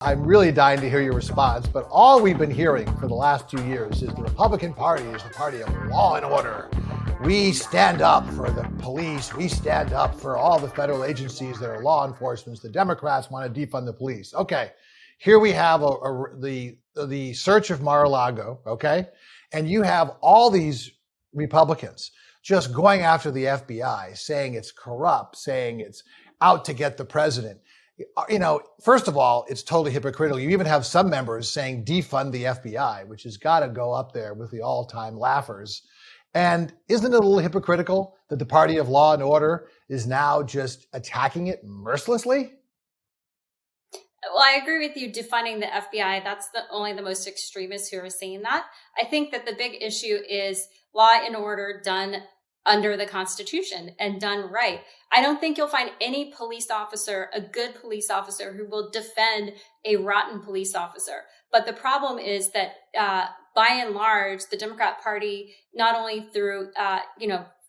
I'm really dying to hear your response, but all we've been hearing for the last 2 years is the Republican Party is the party of law and order. We stand up for the police. We stand up for all the federal agencies that are law enforcement. The Democrats want to defund the police. Okay, here we have the search of Mar-a-Lago, okay? And you have all these Republicans just going after the FBI, saying it's corrupt, saying it's out to get the president. You know, first of all, it's totally hypocritical. You even have some members saying defund the FBI, which has got to go up there with the all-time laughers. And isn't it a little hypocritical that the party of law and order is now just attacking it mercilessly? Well, I agree with you defunding the FBI. That's only the most extremists who are saying that. I think that the big issue is law and order done under the Constitution and done right. I don't think you'll find any police officer, a good police officer, who will defend a rotten police officer. But the problem is that by and large, the Democrat Party, not only through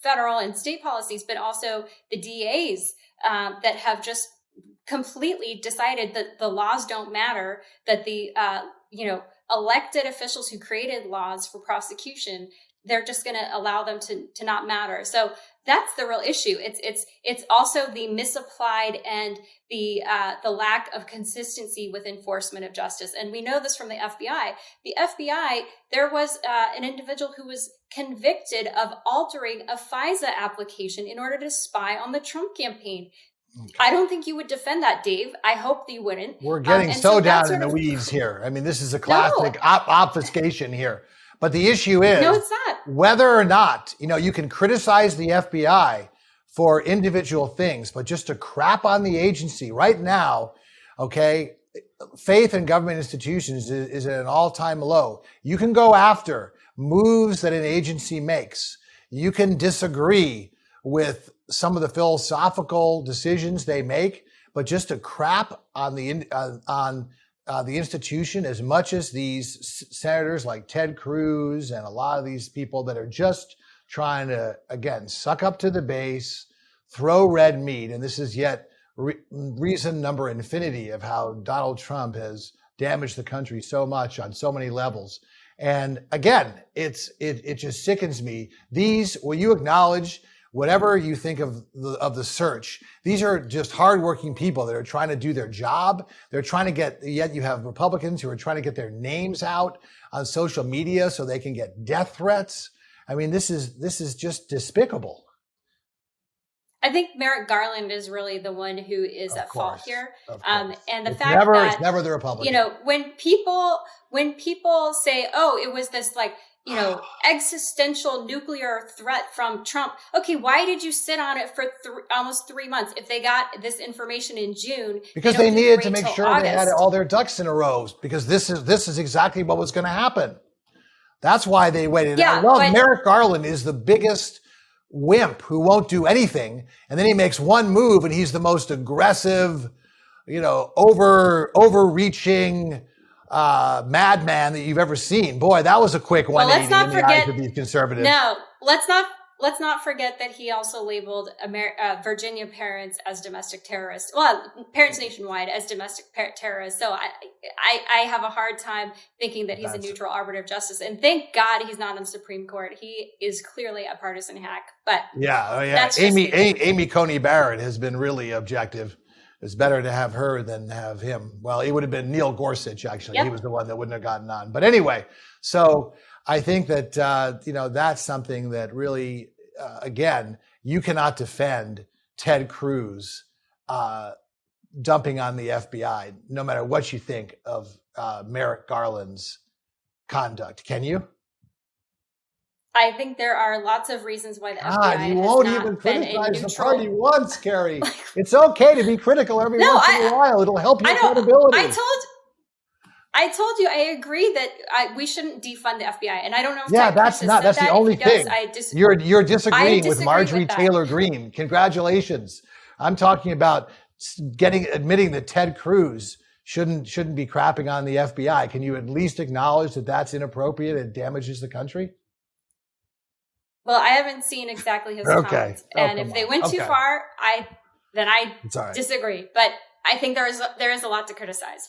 federal and state policies, but also the DAs that have just completely decided that the laws don't matter, that the elected officials who created laws for prosecution, they're just going to allow them to not matter. So that's the real issue. It's also the misapplied and the lack of consistency with enforcement of justice. And we know this from the FBI. The FBI, there was an individual who was convicted of altering a FISA application in order to spy on the Trump campaign. Okay. I don't think you would defend that, Dave. I hope that you wouldn't. We're getting so down in the weeds here. I mean, this is a classic obfuscation here. But the issue is no, it's not. Whether or not, you can criticize the FBI for individual things, but just to crap on the agency right now, okay, faith in government institutions is at an all-time low. You can go after moves that an agency makes. You can disagree with some of the philosophical decisions they make, but just to crap on the institution, as much as these senators like Ted Cruz and a lot of these people that are just trying to, again, suck up to the base, throw red meat. And this is yet reason number infinity of how Donald Trump has damaged the country so much on so many levels. And again, it just sickens me. Will you acknowledge whatever you think of the search, these are just hardworking people that are trying to do their job. They're trying to yet you have Republicans who are trying to get their names out on social media so they can get death threats. I mean, this is just despicable. I think Merrick Garland is really the one who is at fault here. And the fact that it's never the Republican. When people say, oh, it was this existential nuclear threat from Trump. Okay, why did you sit on it for almost 3 months? If they got this information in June, because they needed to make sure August. They had all their ducks in a row. Because this is exactly what was going to happen. That's why they waited. Yeah, Merrick Garland is the biggest wimp who won't do anything, and then he makes one move, and he's the most aggressive, overreaching. Madman that you've ever seen. Boy, that was a quick 180 in the eyes of these conservatives. No, let's not forget that he also labeled Virginia parents as domestic terrorists. Well, parents nationwide as domestic terrorists. So I have a hard time thinking that he's a neutral arbiter of justice. And thank God he's not on the Supreme Court. He is clearly a partisan hack. But that's Amy Coney Barrett has been really objective. It's better to have her than have him. Well, it would have been Neil Gorsuch, actually. Yep. He was the one that wouldn't have gotten on. But anyway, so I think that, that's something that really, again, you cannot defend Ted Cruz dumping on the FBI, no matter what you think of Merrick Garland's conduct. Can you? I think there are lots of reasons why the FBI has won't even criticize the party once, Carrie. It's okay to be critical every once in a while. It'll help your credibility. I told you I agree that we shouldn't defund the FBI, and I don't know if that's the only thing. You're disagreeing with Marjorie Taylor Greene. Congratulations. I'm talking about admitting that Ted Cruz shouldn't be crapping on the FBI. Can you at least acknowledge that that's inappropriate and damages the country? Well, I haven't seen exactly his comments, and if they went too far, I disagree. But I think there is a lot to criticize.